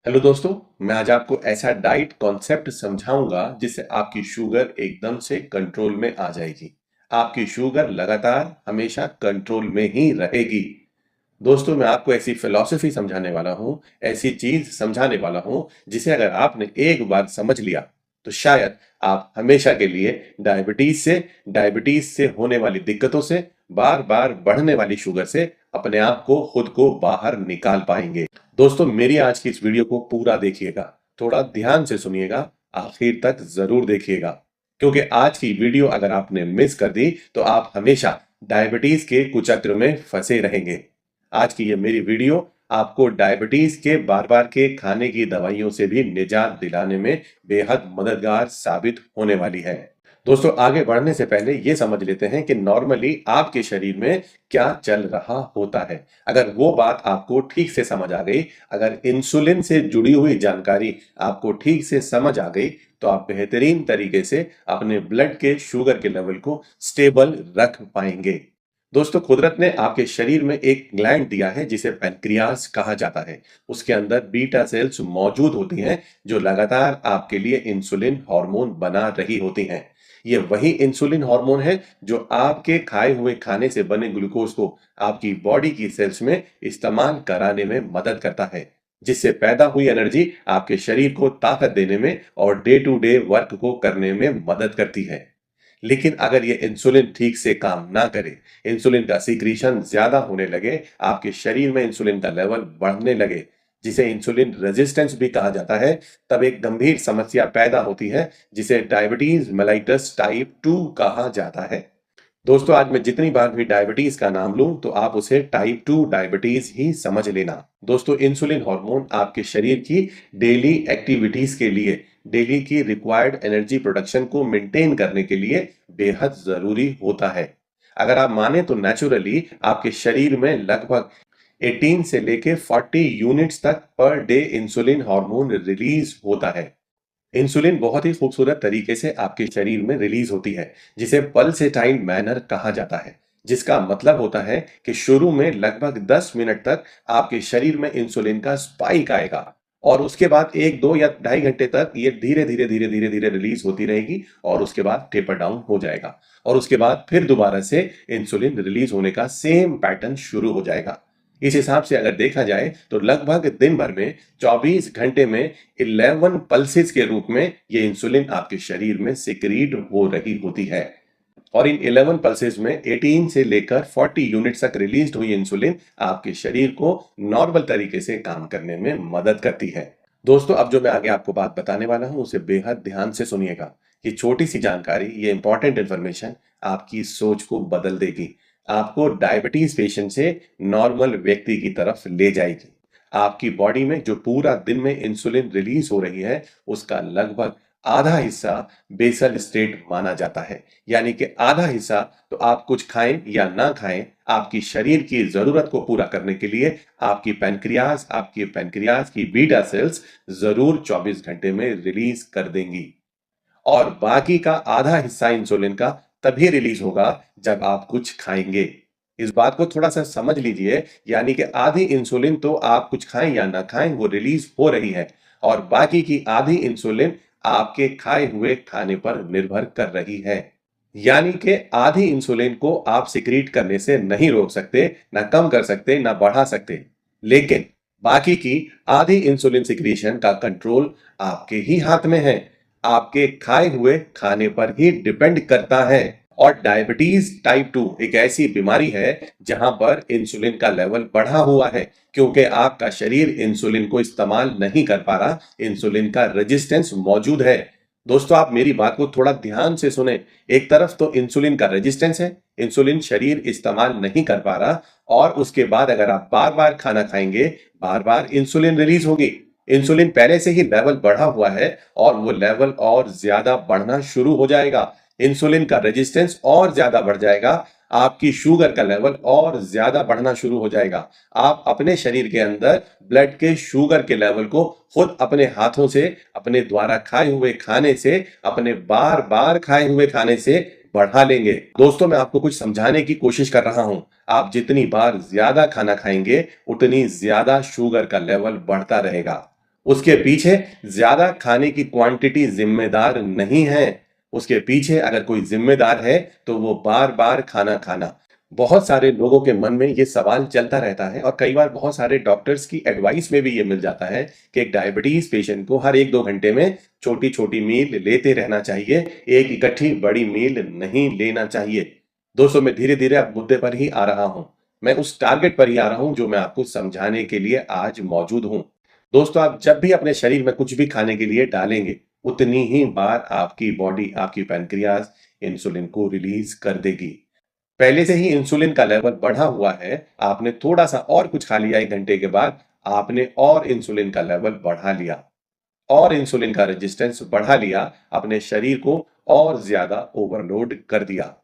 Hello दोस्तों, मैं आज आपको ऐसा डाइट कॉन्सेप्ट समझाऊंगा जिससे आपकी शुगर एकदम से कंट्रोल में आ जाएगी। आपकी शुगर लगातार हमेशा कंट्रोल में ही रहेगी। दोस्तों, मैं आपको ऐसी फिलॉसफी समझाने वाला हूँ, ऐसी चीज समझाने वाला हूँ जिसे अगर आपने एक बार समझ लिया तो शायद आप हमेशा के लिए डायबिटीज से होने वाली दिक्कतों से, बार बार बढ़ने वाली शुगर से अपने आप को खुद को बाहर निकाल पाएंगे। दोस्तों, मेरी आज की इस वीडियो को पूरा देखिएगा, थोड़ा ध्यान से सुनिएगा, आखिर तक जरूर देखिएगा, क्योंकि आज की वीडियो अगर आपने मिस कर दी तो आप हमेशा डायबिटीज के कुचक्र में फंसे रहेंगे। आज की ये मेरी वीडियो आपको डायबिटीज के बार बार के खाने की दवाइयों से भी निजात दिलाने में बेहद मददगार साबित होने वाली है। दोस्तों, आगे बढ़ने से पहले ये समझ लेते हैं कि नॉर्मली आपके शरीर में क्या चल रहा होता है। अगर वो बात आपको ठीक से समझ आ गई, अगर इंसुलिन से जुड़ी हुई जानकारी आपको ठीक से समझ आ गई, तो आप बेहतरीन तरीके से अपने ब्लड के शुगर के लेवल को स्टेबल रख पाएंगे। दोस्तों, कुदरत ने आपके शरीर में एक ग्लैंड दिया है जिसे पैनक्रियास कहा जाता है। उसके अंदर बीटा सेल्स मौजूद होती हैं जो लगातार आपके लिए इंसुलिन हार्मोन बना रही होती हैं। ये वही इंसुलिन हार्मोन है जो आपके खाए हुए खाने से बने ग्लूकोज को आपकी बॉडी की सेल्स में इस्तेमाल कराने में मदद करता है, जिससे पैदा हुई एनर्जी आपके शरीर को ताकत देने में और डे टू डे वर्क को करने में मदद करती है। लेकिन अगर ये इंसुलिन ठीक से काम ना करे, इंसुलिन का सीक्रेशन ज्यादा होने लगे, आपके शरीर में इंसुलिन का लेवल बढ़ने लगे, जिसे इंसुलिन रेजिस्टेंस भी कहा जाता है, तब एक गंभीर समस्या पैदा होती है जिसे डायबिटीज मेलाइटस टाइप 2 कहा जाता है। दोस्तों, आज मैं जितनी बार भी डायबिटीज का नाम लूं तो आप उसे टाइप 2 डायबिटीज ही समझ लेना। दोस्तों, इंसुलिन हार्मोन आपके शरीर की डेली एक्टिविटीज के लिए, डेली की रिक्वायर्ड एनर्जी प्रोडक्शन को मेंटेन करने के लिए बेहद जरूरी होता है। अगर आप माने तो नेचुरली आपके शरीर में लगभग 18 से लेके 40 यूनिट्स तक per day insulin hormone release होता है। इंसुलिन बहुत ही खूबसूरत तरीके से आपके शरीर में रिलीज होती है, जिसे पल्सेटाइल मैनर कहा जाता है, जिसका मतलब होता है कि शुरू में लगभग 10 मिनट तक आपके शरीर में इंसुलिन का स्पाइक आएगा और उसके बाद 1, 2 या 2.5 घंटे तक ये धीरे धीरे रिलीज होती रहेगी और उसके बाद टेपर डाउन हो जाएगा और उसके बाद फिर दोबारा से इंसुलिन रिलीज होने का सेम पैटर्न शुरू हो जाएगा। इस हिसाब से अगर देखा जाए तो लगभग दिन भर में 24 घंटे में 11 पल्सेस के रूप में ये इंसुलिन आपके शरीर में सिक्रीट हो रही होती है और इन 11 पल्सेस में 18 से लेकर 40 यूनिट तक रिलीज हुई इंसुलिन आपके शरीर को नॉर्मल तरीके से काम करने में मदद करती है। दोस्तों, अब जो मैं आगे आपको बात बताने वाला हूं उसे बेहद ध्यान से सुनिएगा। ये छोटी सी जानकारी, ये इंपॉर्टेंट इंफॉर्मेशन आपकी सोच को बदल देगी, आपको डायबिटीज पेशेंट से नॉर्मल व्यक्ति की तरफ ले जाएगी। आपकी बॉडी में जो पूरा दिन में इंसुलिन रिलीज हो रही है उसका लगभग आधा हिस्सा बेसल स्टेट माना जाता है, यानी कि आधा हिस्सा तो आप कुछ खाएं या ना खाएं, आपकी शरीर की जरूरत को पूरा करने के लिए आपकी पैनक्रियाज की बीटा सेल्स जरूर 24 घंटे में रिलीज कर देंगी और बाकी का आधा हिस्सा इंसुलिन का तभी रिलीज होगा जब आप कुछ खाएंगे। इस बात को थोड़ा सा समझ लीजिए, यानी कि आधी इंसुलिन तो आप कुछ खाएं या ना खाएं वो रिलीज हो रही है और बाकी की आधी इंसुलिन आपके खाए हुए खाने पर निर्भर कर रही है। यानी कि आधी इंसुलिन को आप सिक्रीट करने से नहीं रोक सकते, ना कम कर सकते, ना बढ़ा सकते, लेकिन बाकी की आधी इंसुलिन सिक्रीशन का कंट्रोल आपके ही हाथ में है, आपके खाए हुए खाने पर ही डिपेंड करता है। और डायबिटीज टाइप 2 एक ऐसी बीमारी है जहां पर इंसुलिन का लेवल बढ़ा हुआ है, क्योंकि आपका शरीर इंसुलिन को इस्तेमाल नहीं कर पा रहा, इंसुलिन का रेजिस्टेंस मौजूद है। दोस्तों, आप मेरी बात को थोड़ा ध्यान से सुने। एक तरफ तो इंसुलिन का रेजिस्टेंस है, इंसुलिन शरीर इस्तेमाल नहीं कर पा रहा और उसके बाद अगर आप बार बार खाना खाएंगे, बार बार इंसुलिन रिलीज होगी। इंसुलिन पहले से ही लेवल बढ़ा हुआ है और वो लेवल और ज्यादा बढ़ना शुरू हो जाएगा, इंसुलिन का रेजिस्टेंस और ज्यादा बढ़ जाएगा, आपकी शुगर का लेवल और ज्यादा बढ़ना शुरू हो जाएगा। आप अपने शरीर के अंदर ब्लड के शुगर के लेवल को खुद अपने हाथों से, अपने द्वारा खाए हुए खाने से, अपने बार बार खाए हुए खाने से बढ़ा लेंगे। दोस्तों, मैं आपको कुछ समझाने की कोशिश कर रहा हूं। आप जितनी बार ज्यादा खाना खाएंगे उतनी ज्यादा शुगर का लेवल बढ़ता रहेगा। उसके पीछे ज्यादा खाने की क्वांटिटी जिम्मेदार नहीं है। उसके पीछे अगर कोई जिम्मेदार है तो वो बार बार खाना खाना। बहुत सारे लोगों के मन में ये सवाल चलता रहता है और कई बार बहुत सारे डॉक्टर्स की एडवाइस में भी ये मिल जाता है कि एक डायबिटीज पेशेंट को हर 1-2 घंटे में छोटी छोटी मील लेते रहना चाहिए, एक इकट्ठी बड़ी मील नहीं लेना चाहिए। दोस्तों, मैं धीरे धीरे अब मुद्दे पर ही आ रहा हूं। मैं उस टारगेट पर ही आ रहा हूं जो मैं आपको समझाने के लिए आज मौजूद हूं। दोस्तों, आप जब भी अपने शरीर में कुछ भी खाने के लिए डालेंगे, उतनी ही बार आपकी बॉडी, आपकी पैनक्रियाज इंसुलिन को रिलीज कर देगी। पहले से ही इंसुलिन का लेवल बढ़ा हुआ है, आपने थोड़ा सा और कुछ खा लिया 1 घंटे के बाद, आपने और इंसुलिन का लेवल बढ़ा लिया और इंसुलिन का रेजिस्टेंस बढ़ा लिया, अपने शरीर को और ज्यादा ओवरलोड कर दिया।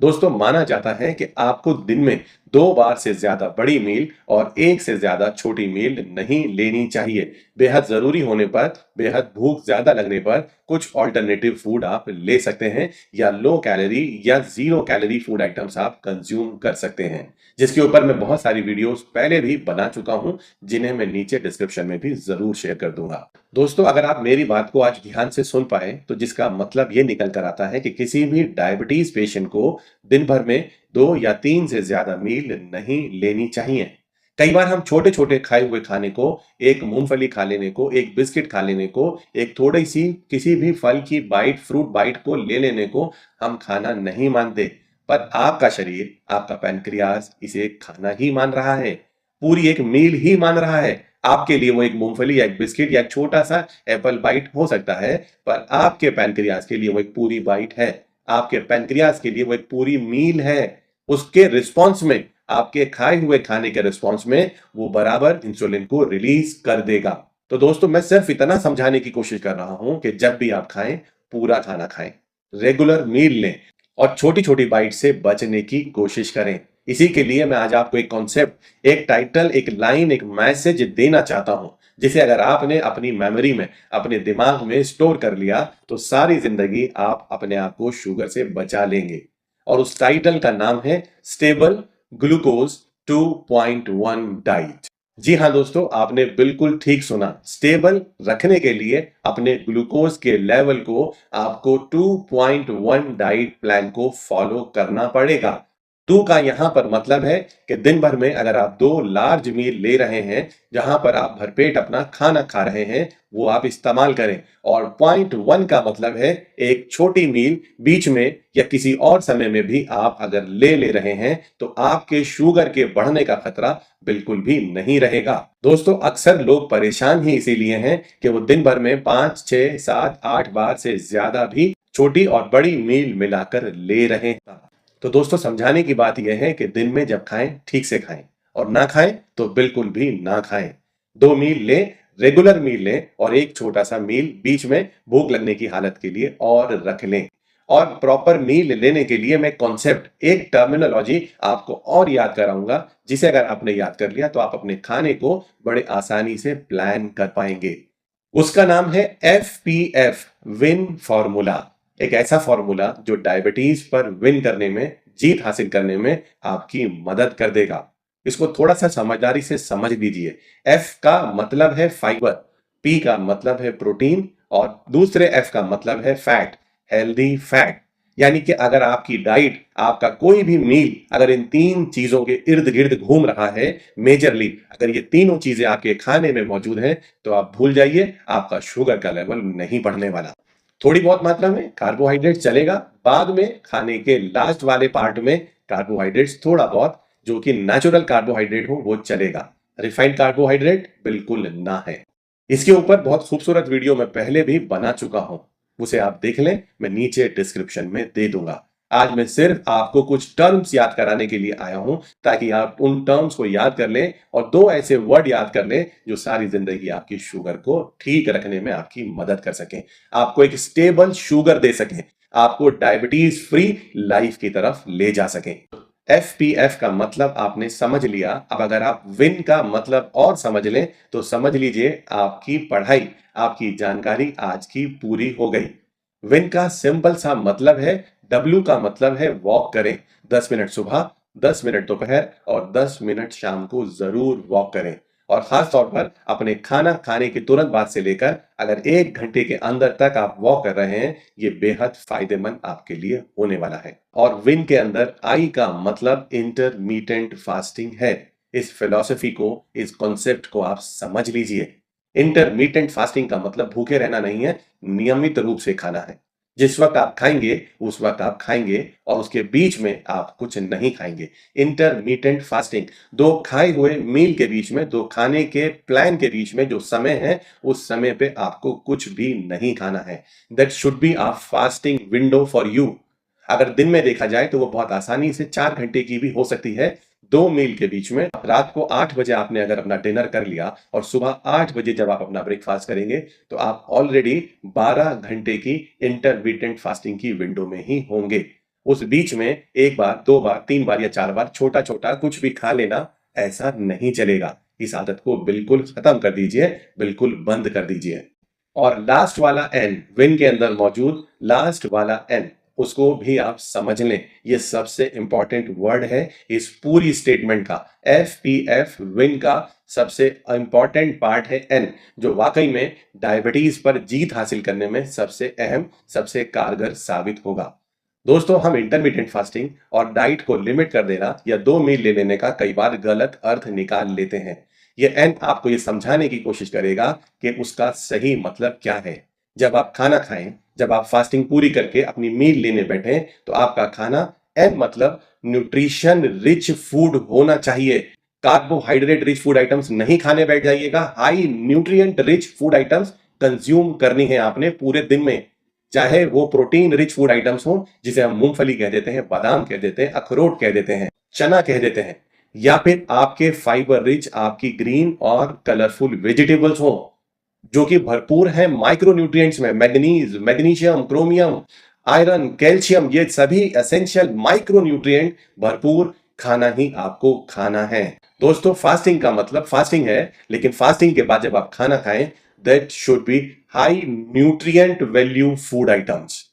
दोस्तों, माना जाता है कि आपको दिन में 2 बार से ज्यादा बड़ी मील और 1 से ज्यादा छोटी मील नहीं लेनी चाहिए। बेहद जरूरी होने पर, बेहद भूख ज्यादा लगने पर कुछ ऑल्टरनेटिव फूड आप ले सकते हैं या लो कैलोरी या जीरो कैलोरी फूड आइटम्स आप कंज्यूम कर सकते हैं, जिसके ऊपर मैं बहुत सारी वीडियोस पहले भी बना चुका हूं, जिन्हें मैं नीचे डिस्क्रिप्शन में भी जरूर शेयर कर दूंगा। दोस्तों, अगर आप मेरी बात को आज ध्यान से सुन पाए तो जिसका मतलब ये निकल कर आता है कि किसी भी डायबिटीज पेशेंट को दिन भर में 2 या 3 से ज्यादा मील नहीं लेनी चाहिए। कई बार हम छोटे छोटे खाए हुए खाने को, एक मूंगफली खा लेने को, एक बिस्किट खा लेने को, एक थोड़ी सी किसी भी फल की बाइट, फ्रूट बाइट को ले लेने को हम खाना नहीं मानते, पर आपका शरीर, आपका पैनक्रियाज इसे खाना ही मान रहा है, पूरी एक मील ही मान रहा है। आपके लिए वो एक मूंगफली या एक बिस्किट या एक छोटा सा एप्पल बाइट हो सकता है, पर आपके पैनक्रियाज के लिए वो एक पूरी बाइट है। आपके पैनक्रियाज के लिए वो एक पूरी मील है। उसके रिस्पॉन्स में, आपके खाए हुए खाने के रिस्पॉन्स में वो बराबर इंसुलिन को रिलीज कर देगा। तो दोस्तों, मैं सिर्फ इतना समझाने की कोशिश कर रहा हूं कि जब भी आप खाएं, पूरा खाना खाएं, रेगुलर मील लें और छोटी छोटी बाइट से बचने की कोशिश करें। इसी के लिए मैं आज आपको एक कॉन्सेप्ट, एक टाइटल, एक लाइन, एक मैसेज देना चाहता हूं, जिसे अगर आपने अपनी मेमोरी में, अपने दिमाग में स्टोर कर लिया तो सारी जिंदगी आप अपने आप को शुगर से बचा लेंगे। और उस टाइटल का नाम है स्टेबल ग्लूकोज 2.1 डाइट। जी हाँ दोस्तों, आपने बिल्कुल ठीक सुना। स्टेबल रखने के लिए अपने ग्लूकोज के लेवल को आपको 2.1 डाइट प्लान को फॉलो करना पड़ेगा। 2 का यहां पर मतलब है कि दिन भर में अगर आप 2 लार्ज मील ले रहे हैं, जहां पर आप भरपेट अपना खाना खा रहे हैं, वो आप इस्तेमाल करें। और 0.1 का मतलब है एक छोटी मील बीच में या किसी और समय में भी आप अगर ले रहे हैं तो आपके शुगर के बढ़ने का खतरा बिल्कुल भी नहीं रहेगा। दोस्तों, अक्सर लोग परेशान ही इसीलिए हैं कि वो दिन भर में 5, 6, 7, 8 बार से ज्यादा भी छोटी और बड़ी मील मिलाकर ले रहे हैं। तो दोस्तों, समझाने की बात यह है कि दिन में जब खाएं, ठीक से खाएं और ना खाएं तो बिल्कुल भी ना खाएं। 2 मील लें, रेगुलर मील लें और एक छोटा सा मील बीच में भूख लगने की हालत के लिए और रख लें। और प्रॉपर मील लेने के लिए मैं कॉन्सेप्ट, एक टर्मिनोलॉजी आपको और याद कराऊंगा, जिसे अगर आपने याद कर लिया तो आप अपने खाने को बड़े आसानी से प्लान कर पाएंगे। उसका नाम है FPF, विन फॉर्मूला। एक ऐसा फॉर्मूला जो डायबिटीज पर विन करने में, जीत हासिल करने में आपकी मदद कर देगा। इसको थोड़ा सा समझदारी से समझ लीजिए। F का मतलब है फाइबर, P का मतलब है प्रोटीन और दूसरे F का मतलब है फैट, हेल्दी फैट। यानी कि अगर आपकी डाइट, आपका कोई भी मील अगर इन 3 चीजों के इर्द गिर्द घूम रहा है, मेजरली अगर ये तीनों चीजें आपके खाने में मौजूद हैं, तो आप भूल जाइए, आपका शुगर का लेवल नहीं बढ़ने वाला। थोड़ी बहुत मात्रा में कार्बोहाइड्रेट चलेगा, बाद में खाने के लास्ट वाले पार्ट में कार्बोहाइड्रेट्स थोड़ा बहुत, जो कि नेचुरल कार्बोहाइड्रेट हो, वो चलेगा। रिफाइंड कार्बोहाइड्रेट बिल्कुल ना है। इसके ऊपर बहुत खूबसूरत वीडियो मैं पहले भी बना चुका हूं, उसे आप देख लें, मैं नीचे डिस्क्रिप्शन में दे दूंगा। आज मैं सिर्फ आपको कुछ टर्म्स याद कराने के लिए आया हूं, ताकि आप उन टर्म्स को याद कर लें और 2 ऐसे वर्ड याद कर लें जो सारी जिंदगी आपकी शुगर को ठीक रखने में आपकी मदद कर सकें, आपको एक स्टेबल शुगर दे सकें, आपको डायबिटीज फ्री लाइफ की तरफ ले जा सकें। FPF का मतलब आपने समझ लिया। अब अगर आप विन का मतलब और समझ लें तो समझ लीजिए आपकी पढ़ाई, आपकी जानकारी आज की पूरी हो गई। विन का सिंपल सा मतलब है, W का मतलब है वॉक करें। 10 मिनट सुबह, 10 मिनट दोपहर और 10 मिनट शाम को जरूर वॉक करें। और खास तौर पर अपने खाना खाने के तुरंत बाद से लेकर अगर 1 घंटे के अंदर तक आप वॉक कर रहे हैं, ये बेहद फायदेमंद आपके लिए होने वाला है। और विन के अंदर आई का मतलब इंटरमीडिएंट फास्टिंग है। इस फिलॉसफी को, इस कॉन्सेप्ट को आप समझ लीजिए। इंटरमीडिएंट फास्टिंग का मतलब भूखे रहना नहीं है, नियमित रूप से खाना है। जिस वक्त आप खाएंगे उस वक्त आप खाएंगे और उसके बीच में आप कुछ नहीं खाएंगे। इंटरमीडिएंट फास्टिंग, दो खाए हुए मील के बीच में, दो खाने के प्लान के बीच में जो समय है, उस समय पे आपको कुछ भी नहीं खाना है। That should be a fasting window for you. अगर दिन में देखा जाए तो वो बहुत आसानी से 4 घंटे की भी हो सकती है। 2 मील के बीच में रात को 8 बजे आपने अगर अपना डिनर कर लिया और सुबह 8 बजे जब आप अपना ब्रेकफास्ट करेंगे, तो आप ऑलरेडी 12 घंटे की इंटरमिटेंट फास्टिंग की विंडो में ही होंगे। उस बीच में 1 बार, 2 बार, 3 बार या 4 बार छोटा-छोटा कुछ भी खा लेना, ऐसा नहीं चलेगा। इस आदत को बिल्कुल खत्म कर दीजिए, बिल्कुल बंद कर दीजिए। और लास्ट वाला एन, विन के अंदर मौजूद लास्ट वाला एन, उसको भी आप समझ लें। ये सबसे इंपॉर्टेंट वर्ड है इस पूरी स्टेटमेंट का। FPF विन का सबसे इंपॉर्टेंट पार्ट है एन, जो वाकई में डायबिटीज पर जीत हासिल करने में सबसे अहम, सबसे कारगर साबित होगा। दोस्तों, हम इंटरमीडिएंट फास्टिंग और डाइट को लिमिट कर देना या 2 मील ले लेने का कई बार गलत अर्थ निकाल लेते हैं। ये एन आपको ये समझाने की कोशिश करेगा कि उसका सही मतलब क्या है। जब आप खाना खाएं, जब आप फास्टिंग पूरी करके अपनी मील लेने बैठे, तो आपका खाना एन मतलब न्यूट्रिशन रिच फूड होना चाहिए। कार्बोहाइड्रेट रिच फूड आइटम्स नहीं खाने बैठ जाइएगा। High nutrient rich food items consume करनी है आपने पूरे दिन में। चाहे वो प्रोटीन रिच फूड आइटम्स हो, जिसे हम मूंगफली कह देते हैं, बादाम कह देते हैं, अखरोट कह देते हैं, चना कह देते हैं, या फिर आपके फाइबर रिच, आपकी ग्रीन और कलरफुल वेजिटेबल्स हो, जो कि भरपूर है माइक्रो न्यूट्रिएंट्स में, manganese, magnesium, chromium, iron, calcium, ये सभी एसेंशियल माइक्रो न्यूट्रिएंट भरपूर खाना ही आपको खाना है। दोस्तों, फास्टिंग का मतलब फास्टिंग है, लेकिन फास्टिंग के बाद जब आप खाना खाएं, that should be high nutrient value food items.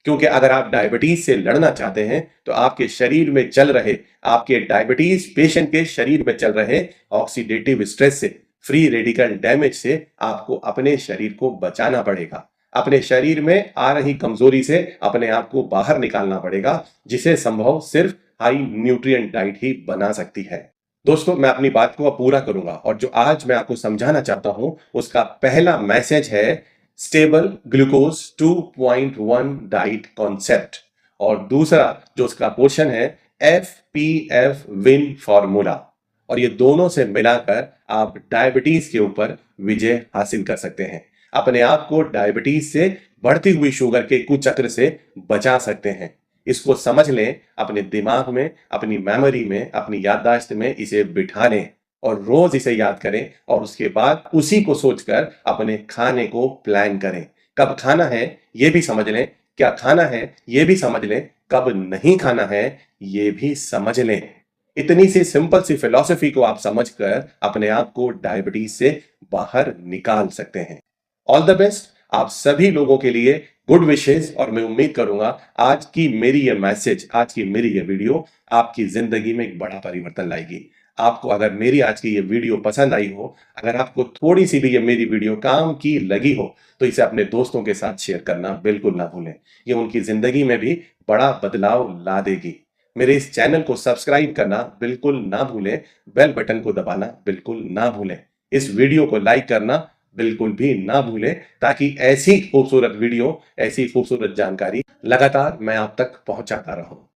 क्योंकि अगर आप डायबिटीज से लड़ना चाहते हैं, तो आपके शरीर में चल रहे, आपके डायबिटीज पेशेंट के शरीर में चल रहे ऑक्सीडेटिव स्ट्रेस से, फ्री रेडिकल डैमेज से आपको अपने शरीर को बचाना पड़ेगा। अपने शरीर में आ रही कमजोरी से अपने आप को बाहर निकालना पड़ेगा, जिसे संभव सिर्फ हाई न्यूट्रिएंट डाइट ही बना सकती है। दोस्तों, मैं अपनी बात को अब पूरा करूंगा और जो आज मैं आपको समझाना चाहता हूं, उसका पहला मैसेज है स्टेबल ग्लूकोज 2.1 डाइट कॉन्सेप्ट, और दूसरा जो उसका पोर्शन है FPF विन फॉर्मूला। और ये दोनों से मिलाकर आप डायबिटीज के ऊपर विजय हासिल कर सकते हैं। अपने आप को डायबिटीज से, बढ़ती हुई शुगर के कुचक्र से बचा सकते हैं। इसको समझ लें, अपने दिमाग में, अपनी मेमोरी में, अपनी याददाश्त में इसे बिठा लें और रोज इसे याद करें, और उसके बाद उसी को सोचकर अपने खाने को प्लान करें। कब खाना है ये भी समझ लें, क्या खाना है ये भी समझ लें, कब नहीं खाना है ये भी समझ लें। इतनी सी सिंपल सी फिलॉसफी को आप समझकर अपने आप को डायबिटीज से बाहर निकाल सकते हैं। ऑल द बेस्ट आप सभी लोगों के लिए, गुड विशेष, और मैं उम्मीद करूंगा आज की मेरी ये मैसेज, आज की मेरी ये वीडियो आपकी जिंदगी में एक बड़ा परिवर्तन लाएगी। आपको अगर मेरी आज की ये वीडियो पसंद आई हो, अगर आपको थोड़ी सी भी ये मेरी वीडियो काम की लगी हो, तो इसे अपने दोस्तों के साथ शेयर करना बिल्कुल ना भूलें। ये उनकी जिंदगी में भी बड़ा बदलाव ला देगी। मेरे इस चैनल को सब्सक्राइब करना बिल्कुल ना भूलें, बेल बटन को दबाना बिल्कुल ना भूलें, इस वीडियो को लाइक करना बिल्कुल भी ना भूलें, ताकि ऐसी खूबसूरत वीडियो, ऐसी खूबसूरत जानकारी लगातार मैं आप तक पहुंचाता रहूं।